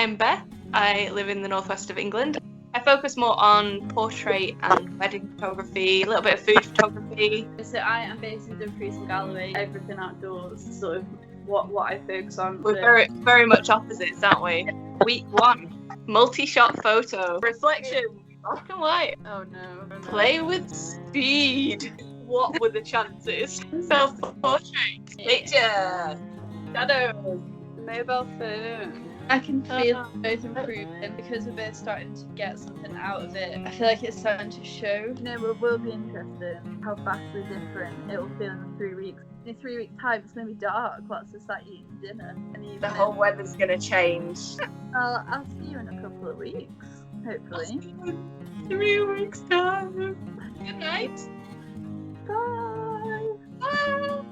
I'm Beth. I live in the northwest of England. I focus more on portrait and wedding photography, a little bit of food photography. So I am based in Dumfries and Galloway. Everything outdoors, sort of what I focus on. We're very much opposites, aren't we? Week 1, multi-shot photo, reflection, black and white. Oh no. Play with speed. What were the chances? Self-portrait, picture, shadows, Mobile phone. I can feel both improving because we're both starting to get something out of it. I feel like it's starting to show. You know, it will be interesting how vastly different it will feel in 3 weeks. In 3 weeks' time, it's going to be dark whilst we're sat eating dinner. The whole weather's going to change. I'll see you in a couple of weeks, hopefully. 3 weeks' time. Good night. Bye. Bye.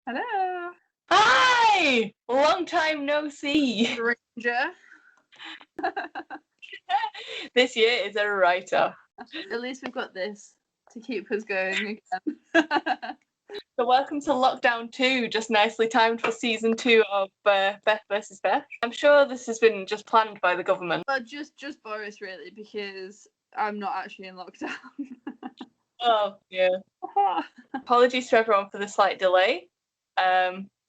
Hello. Hi! Long time no see. Stranger. This year is a writer. At least we've got this to keep us going again. So welcome to Lockdown 2, just nicely timed for season 2 of Beth versus Beth. I'm sure this has been just planned by the government. Well, just Boris really, because I'm not actually in lockdown. Oh, yeah. Apologies to everyone for the slight delay.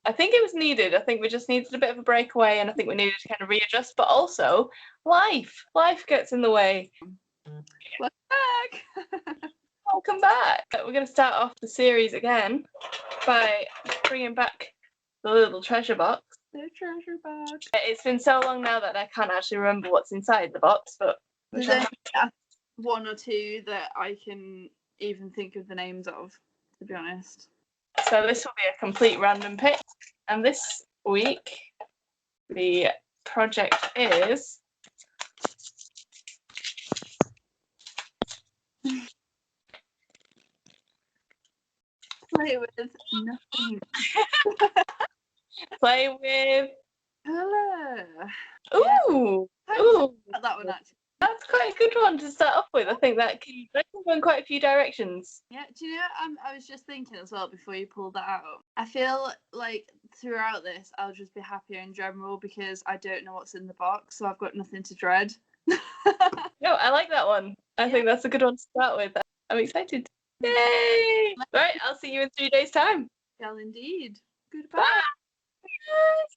I think it was needed. I think we just needed a bit of a breakaway, and I think we needed to kind of readjust, but also life gets in the way. Welcome back. Welcome back. We're going to start off the series again by bringing back the little treasure box. The treasure box. It's been so long now that I can't actually remember what's inside the box, but There's only one or two that I can even think of the names of, to be honest. so this will be a complete random pick. And this week, the project is Play with nothing. play with. Hello. Ooh, ooh, That one actually. that's quite a good one to start off with. I think that can go in quite a few directions. Yeah, do you know, I was just thinking as well before you pulled that out. I feel like throughout this, I'll just be happier in general because I don't know what's in the box, so I've got nothing to dread. No, I like that one. I think that's a good one to start with. I'm excited. Yay! Right, I'll see you in 3 days' time. Shall indeed. Goodbye. Bye.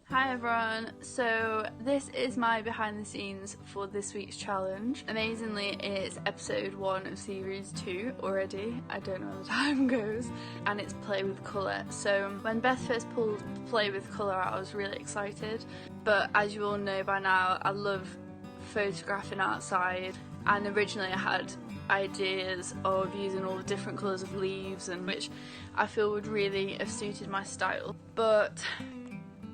Hi everyone, so this is my behind the scenes for this week's challenge. Amazingly, it's episode 1 of series 2 already. I don't know how the time goes. And it's play with colour. So when Beth first pulled play with colour out, I was really excited. But as you all know by now, I love photographing outside. And originally I had ideas of using all the different colours of leaves, and which I feel would really have suited my style. But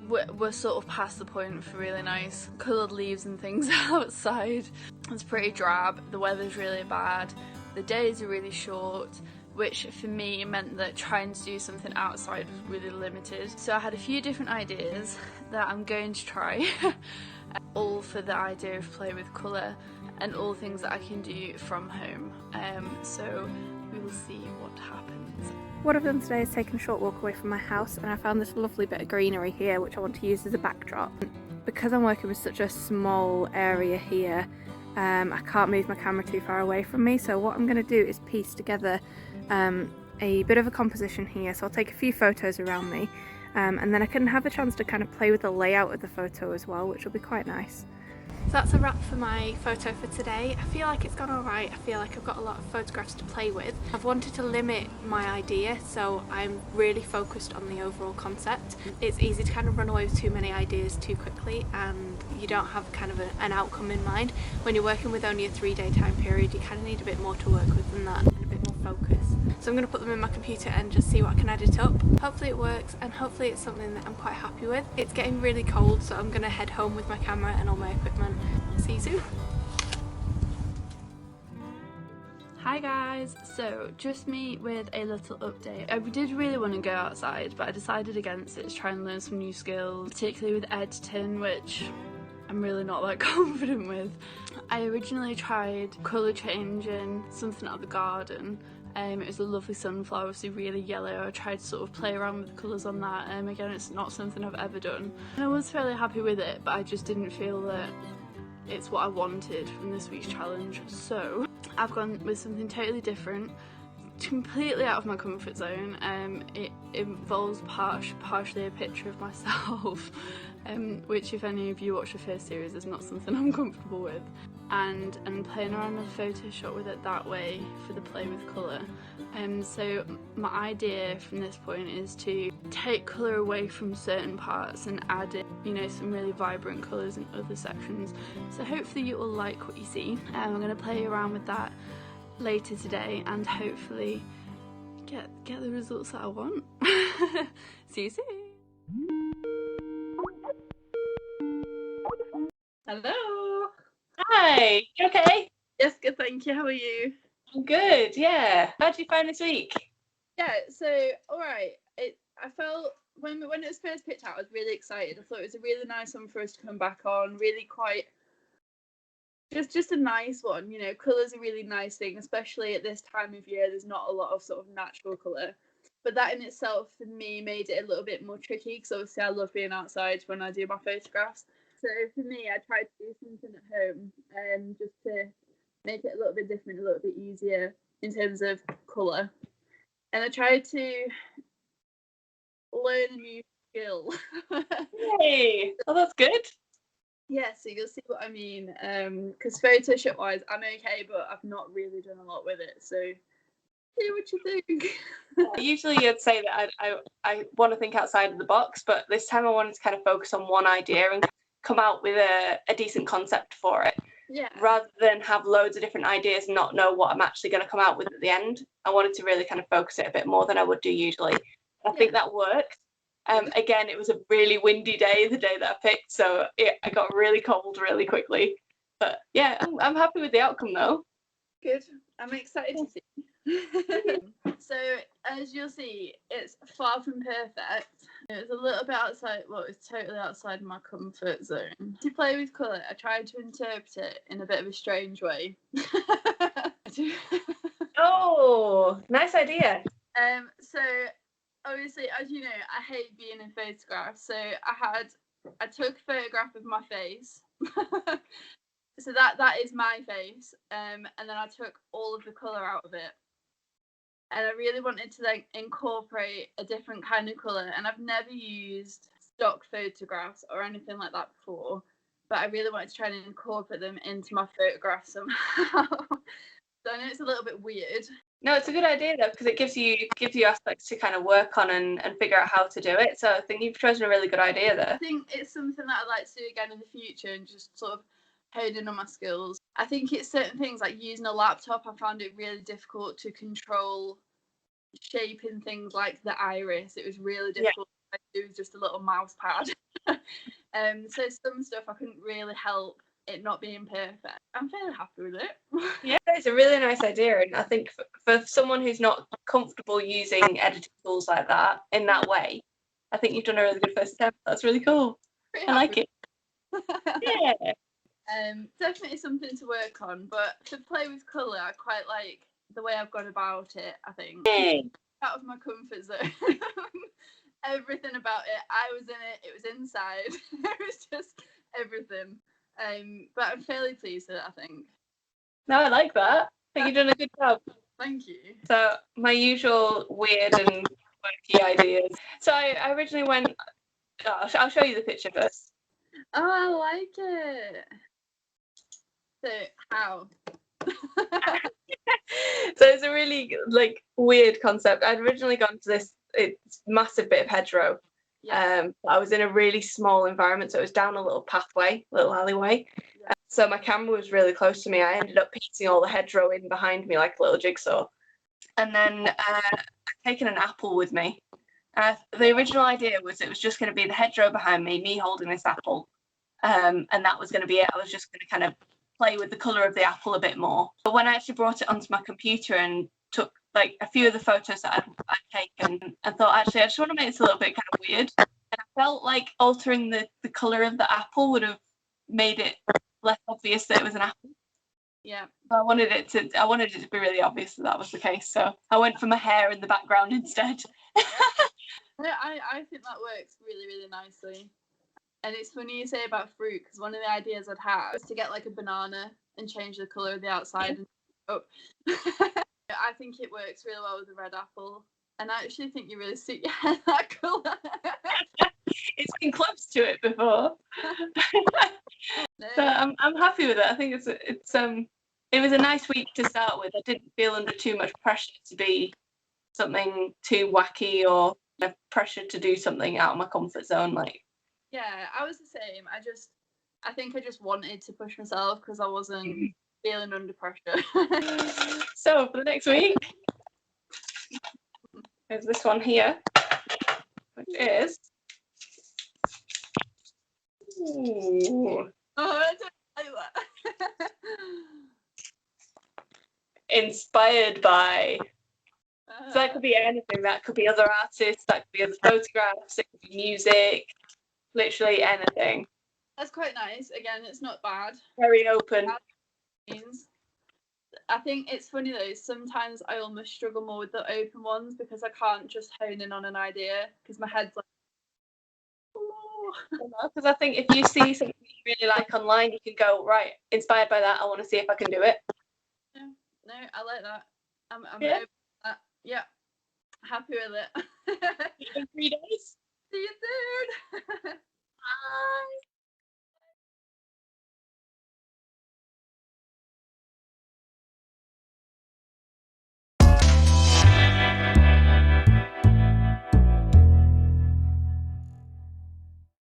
we're sort of past the point for really nice coloured leaves and things outside. It's pretty drab, the weather's really bad, the days are really short, which for me meant that trying to do something outside was really limited. So I had a few different ideas that I'm going to try, all for the idea of play with colour and all things that I can do from home. So we will see what happens. What I've done today is taken a short walk away from my house, and I found this lovely bit of greenery here which I want to use as a backdrop. Because I'm working with such a small area here, I can't move my camera too far away from me, so what I'm going to do is piece together a bit of a composition here. So I'll take a few photos around me, and then I can have a chance to kind of play with the layout of the photo as well, which will be quite nice. So that's a wrap for my photo for today. I feel like it's gone alright. I feel like I've got a lot of photographs to play with. I've wanted to limit my idea, so I'm really focused on the overall concept. It's easy to kind of run away with too many ideas too quickly, and you don't have kind of an outcome in mind. When you're working with only a 3-day time period, you kind of need a bit more to work with than that, and a bit more focus. So I'm going to put them in my computer and just see what I can edit up. Hopefully it works, and hopefully it's something that I'm quite happy with. It's getting really cold, so I'm going to head home with my camera and all my equipment. See you soon. Hi guys, so just me with a little update. I did really want to go outside, but I decided against it to try and learn some new skills, particularly with editing, which I'm really not that confident with. I originally tried colour changing something out of the garden. It was a lovely sunflower, obviously really yellow. I tried to sort of play around with the colours on that. Again, it's not something I've ever done. And I was fairly happy with it, but I just didn't feel that it's what I wanted from this week's challenge. So I've gone with something totally different, completely out of my comfort zone. It involves partially a picture of myself, which if any of you watch the first series is not something I'm comfortable with, and playing around with Photoshop with it that way for the play with colour. So my idea from this point is to take colour away from certain parts and add in, you know, some really vibrant colours in other sections. So hopefully you will like what you see. I'm going to play around with that later today and hopefully get the results that I want. See you soon. Hello. Hi, you okay? Yes, good, thank you. How are you? I'm good, yeah. How did you find this week? Yeah, so all right. I felt when it was first picked out, I was really excited. I thought it was a really nice one for us to come back on. Really quite just a nice one. You know, colour's a really nice thing, especially at this time of year. There's not a lot of sort of natural colour, but that in itself for me made it a little bit more tricky because obviously I love being outside when I do my photographs. So for me, I tried to do something at home, just to make it a little bit different, a little bit easier in terms of colour. And I tried to learn a new skill. Hey, well that's good. Yeah, so you'll see what I mean. Because Photoshop wise, I'm okay, but I've not really done a lot with it. So see what you think. Usually I'd say that I want to think outside of the box, but this time I wanted to kind of focus on one idea and come out with a decent concept for it. Yeah. Rather than have loads of different ideas and not know what I'm actually going to come out with at the end. I wanted to really kind of focus it a bit more than I would do usually. I think that worked. Again, it was a really windy day, the day that I picked, so I got really cold really quickly. But yeah, I'm happy with the outcome though. Good. I'm excited to see. So as you'll see, it's far from perfect. It was a little bit outside, well, it's totally outside my comfort zone. To play with colour, I tried to interpret it in a bit of a strange way. Oh, nice idea. So obviously, as you know, I hate being in photographs. So I took a photograph of my face. So that is my face. And then I took all of the colour out of it. And I really wanted to like incorporate a different kind of colour. And I've never used stock photographs or anything like that before. But I really wanted to try and incorporate them into my photographs somehow. So I know it's a little bit weird. No, it's a good idea though, because it gives you aspects to kind of work on and figure out how to do it. So I think you've chosen a really good idea there. I think it's something that I'd like to do again in the future and just sort of hone in on my skills. I think it's certain things like using a laptop, I found it really difficult to control shaping things like the iris. It was really difficult to do with just a little mouse pad. So some stuff I couldn't really help it not being perfect. I'm fairly happy with it. Yeah, it's a really nice idea, and I think for someone who's not comfortable using editing tools like that in that way, I think you've done a really good first step. That's really cool. I like it. Yeah. Definitely something to work on, but to play with colour, I quite like the way I've gone about it. I think out of my comfort zone. Everything about it, I was in it. It was inside. It was just everything. But I'm fairly pleased with it, I think. No, I like that. I think you've done a good job. Thank you. So my usual weird and quirky ideas. So I originally went. Oh, I'll show you the picture first. Oh, I like it. So how? So it's a really like weird concept. I'd originally gone to this massive bit of hedgerow. Yeah. I was in a really small environment, so it was down a little pathway, little alleyway. Yeah. So my camera was really close to me. I ended up piecing all the hedgerow in behind me like a little jigsaw. And then I'd taken an apple with me. The original idea was it was just going to be the hedgerow behind me holding this apple. And that was going to be it. I was just going to kind of play with the colour of the apple a bit more. But when I actually brought it onto my computer and took like a few of the photos that I'd taken, I thought actually I just want to make this a little bit kind of weird. And I felt like altering the colour of the apple would have made it less obvious that it was an apple. Yeah. So I wanted it to be really obvious that was the case. So I went for my hair in the background instead. I think that works really, really nicely. And it's funny you say about fruit, because one of the ideas I'd have was to get like a banana and change the colour of the outside. I think it works really well with the red apple. And I actually think you really suit your hair that colour. It's been close to it before. No. So I'm happy with it. I think it was a nice week to start with. I didn't feel under too much pressure to be something too wacky or pressure to do something out of my comfort zone. Like, yeah, I was the same. I think I just wanted to push myself because I wasn't feeling under pressure. So for the next week, there's this one here, which is ooh, I don't like that. inspired by. So that could be anything. That could be other artists. That could be other photographs. It could be music. Literally anything. That's quite nice. Again, it's not bad. Very open. I think it's funny though, sometimes I almost struggle more with the open ones because I can't just hone in on an idea because my head's like, oh. Because I think if you see something you really like online, you can go, right, inspired by that, I want to see if I can do it. No, I like that. I'm Yeah. open to that. Yeah, happy with it. In 3 days. See you soon. Bye.